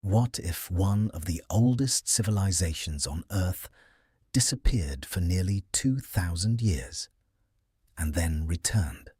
What if one of the oldest civilizations on Earth disappeared for nearly 2,000 years and then returned?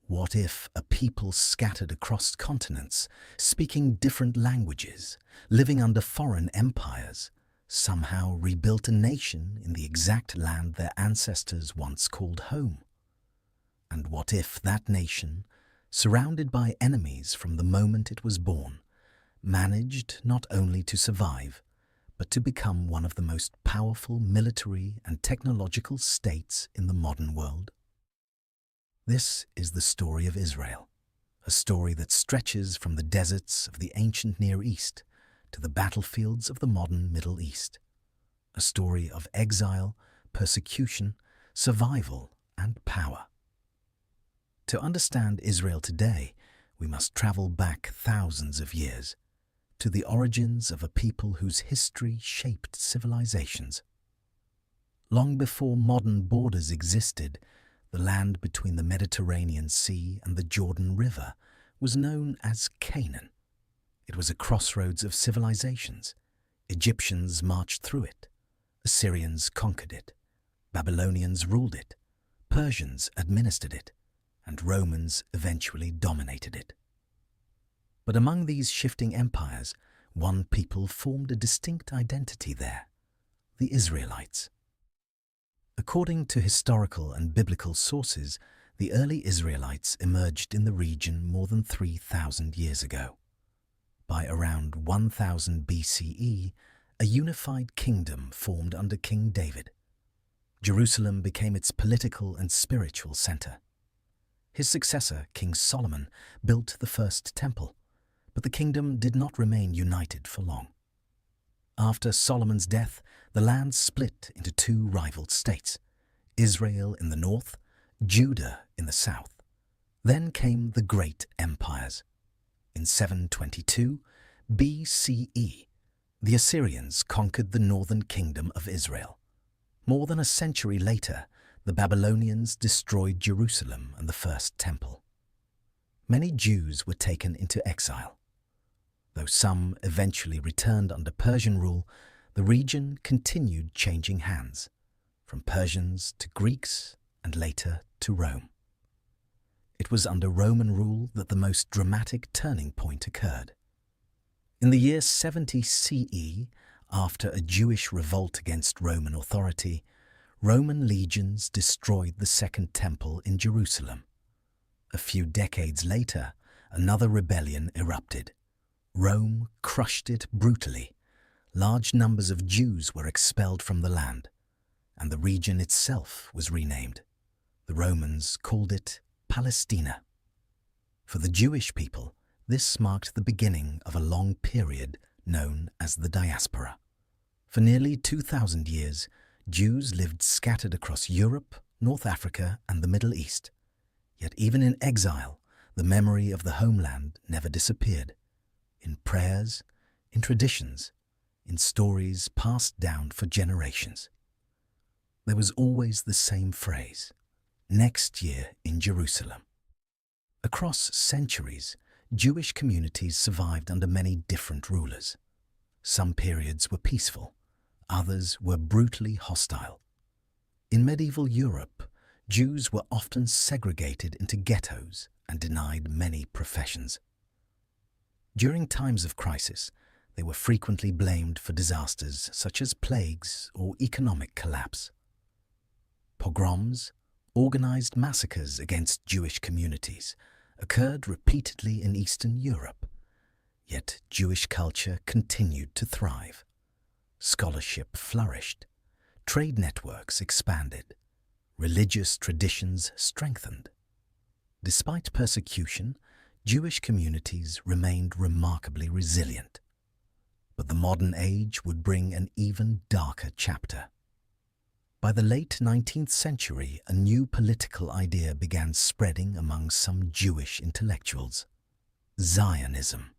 What if a people scattered across continents, speaking different languages, living under foreign empires, somehow rebuilt a nation in the exact land their ancestors once called home? And what if that nation, surrounded by enemies from the moment it was born, managed not only to survive, but to become one of the most powerful military and technological states in the modern world? This is the story of Israel, a story that stretches from the deserts of the ancient Near East to the battlefields of the modern Middle East. A story of exile, persecution, survival, and power. To understand Israel today, we must travel back thousands of years, to the origins of a people whose history shaped civilizations. Long before modern borders existed, the land between the Mediterranean Sea and the Jordan River was known as Canaan. It was a crossroads of civilizations. Egyptians marched through it. Assyrians conquered it. Babylonians ruled it. Persians administered it. And Romans eventually dominated it. But among these shifting empires, one people formed a distinct identity there: the Israelites. According to historical and biblical sources, the early Israelites emerged in the region more than 3,000 years ago. By around 1000 BCE, a unified kingdom formed under King David. Jerusalem became its political and spiritual center. His successor, King Solomon, built the first temple, but the kingdom did not remain united for long. After Solomon's death, the land split into two rival states, Israel in the north, Judah in the south. Then came the great empires. In 722 BCE, the Assyrians conquered the northern kingdom of Israel. More than a century later, the Babylonians destroyed Jerusalem and the first temple. Many Jews were taken into exile. Though some eventually returned under Persian rule, the region continued changing hands, from Persians to Greeks and later to Rome. It was under Roman rule that the most dramatic turning point occurred. In the year 70 CE, after a Jewish revolt against Roman authority, Roman legions destroyed the Second Temple in Jerusalem. A few decades later, another rebellion erupted. Rome crushed it brutally. Large numbers of Jews were expelled from the land, and the region itself was renamed. The Romans called it Palestina. For the Jewish people, this marked the beginning of a long period known as the diaspora. For nearly 2,000 years, Jews lived scattered across Europe, North Africa, and the Middle East. Yet even in exile, the memory of the homeland never disappeared. In prayers, in traditions, in stories passed down for generations. There was always the same phrase: next year in Jerusalem. Across centuries, Jewish communities survived under many different rulers. Some periods were peaceful, others were brutally hostile. In medieval Europe, Jews were often segregated into ghettos and denied many professions. During times of crisis, they were frequently blamed for disasters such as plagues or economic collapse. Pogroms, organized massacres against Jewish communities, occurred repeatedly in Eastern Europe. Yet Jewish culture continued to thrive. Scholarship flourished, trade networks expanded, religious traditions strengthened. Despite persecution, Jewish communities remained remarkably resilient. But the modern age would bring an even darker chapter. By the late 19th century, a new political idea began spreading among some Jewish intellectuals: Zionism.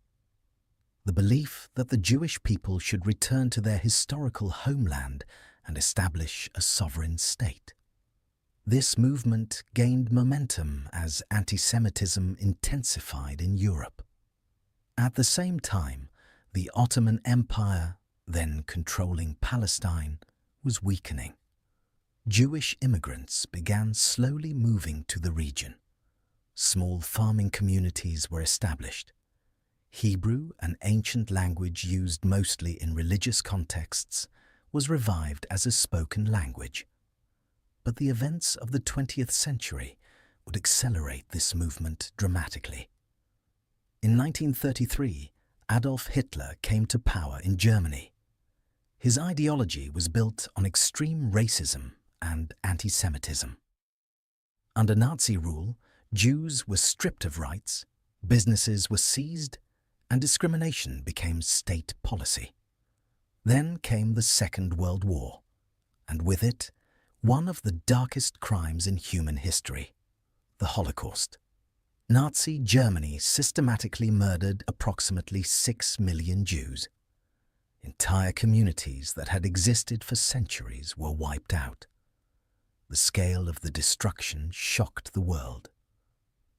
The belief that the Jewish people should return to their historical homeland and establish a sovereign state. This movement gained momentum as anti-Semitism intensified in Europe. At the same time, The Ottoman Empire, then controlling Palestine, was weakening. Jewish immigrants began slowly moving to the region. Small farming communities were established. Hebrew, an ancient language used mostly in religious contexts, was revived as a spoken language. But the events of the 20th century would accelerate this movement dramatically. In 1933, Adolf Hitler came to power in Germany. His ideology was built on extreme racism and anti-Semitism. Under Nazi rule, Jews were stripped of rights, businesses were seized, and discrimination became state policy. Then came the Second World War, and with it, one of the darkest crimes in human history, the Holocaust. Nazi Germany systematically murdered approximately 6 million Jews. Entire communities that had existed for centuries were wiped out. The scale of the destruction shocked the world.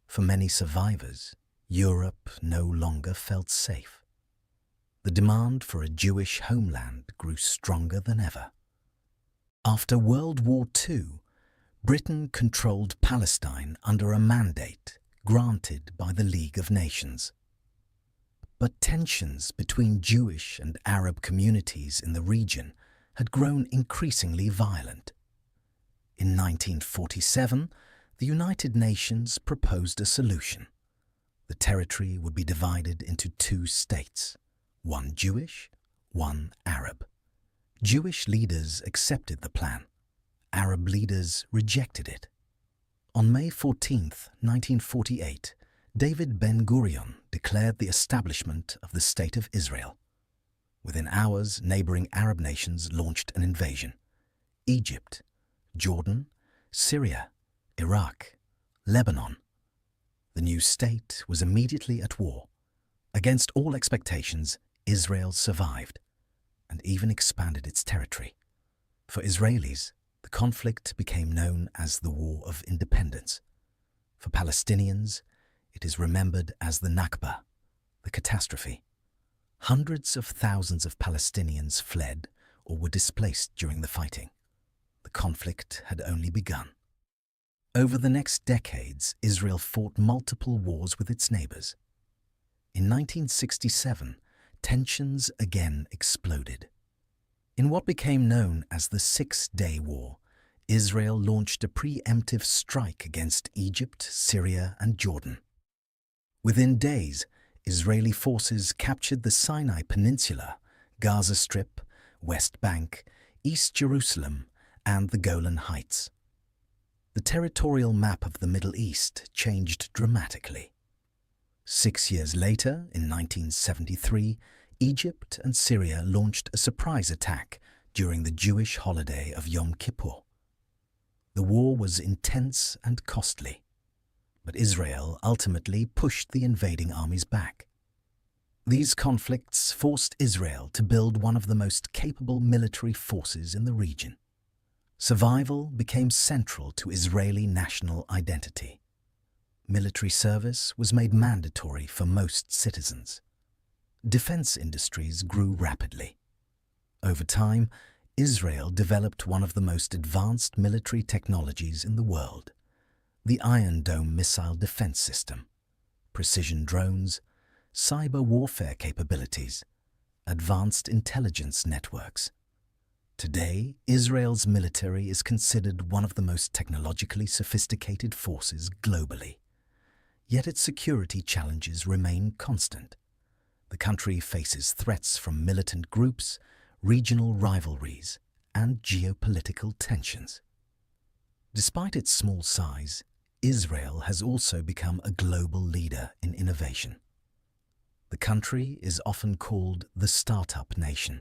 For many survivors, Europe no longer felt safe. The demand for a Jewish homeland grew stronger than ever. After World War II, Britain controlled Palestine under a mandate granted by the League of Nations. But tensions between Jewish and Arab communities in the region had grown increasingly violent. In 1947, the United Nations proposed a solution. The territory would be divided into 2 states, one Jewish, one Arab. Jewish leaders accepted the plan. Arab leaders rejected it. On May 14, 1948, David Ben-Gurion declared the establishment of the State of Israel. Within hours, neighboring Arab nations launched an invasion. Egypt, Jordan, Syria, Iraq, Lebanon. The new state was immediately at war. Against all expectations, Israel survived and even expanded its territory. For Israelis, the conflict became known as the War of Independence. For Palestinians, it is remembered as the Nakba, the catastrophe. Hundreds of thousands of Palestinians fled or were displaced during the fighting. The conflict had only begun. Over the next decades, Israel fought multiple wars with its neighbors. In 1967, tensions again exploded. In what became known as the Six-Day War, Israel launched a preemptive strike against Egypt, Syria, and Jordan. Within days, Israeli forces captured the Sinai Peninsula, Gaza Strip, West Bank, East Jerusalem, and the Golan Heights. The territorial map of the Middle East changed dramatically. 6 years later, in 1973, Egypt and Syria launched a surprise attack during the Jewish holiday of Yom Kippur. The war was intense and costly, but Israel ultimately pushed the invading armies back. These conflicts forced Israel to build one of the most capable military forces in the region. Survival became central to Israeli national identity. Military service was made mandatory for most citizens. Defense industries grew rapidly. Over time, Israel developed one of the most advanced military technologies in the world: the Iron Dome missile defense system, precision drones, cyber warfare capabilities, advanced intelligence networks. Today, Israel's military is considered one of the most technologically sophisticated forces globally. Yet its security challenges remain constant. The country faces threats from militant groups, regional rivalries, and geopolitical tensions. Despite its small size, Israel has also become a global leader in innovation. The country is often called the startup nation.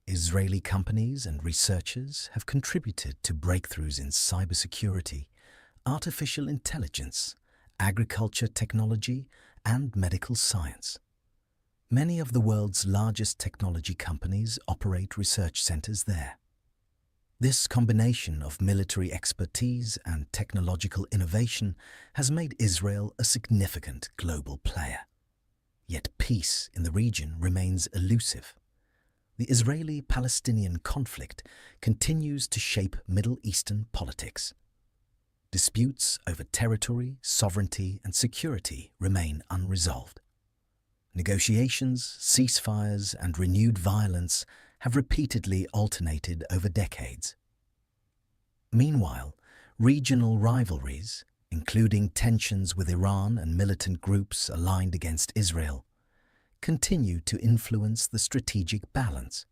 Israeli companies and researchers have contributed to breakthroughs in cybersecurity, artificial intelligence, agriculture technology, and medical science. Many of the world's largest technology companies operate research centers there. This combination of military expertise and technological innovation has made Israel a significant global player. Yet peace in the region remains elusive. The Israeli-Palestinian conflict continues to shape Middle Eastern politics. Disputes over territory, sovereignty, and security remain unresolved. Negotiations, ceasefires, and renewed violence have repeatedly alternated over decades. Meanwhile, regional rivalries, including tensions with Iran and militant groups aligned against Israel, continue to influence the strategic balance.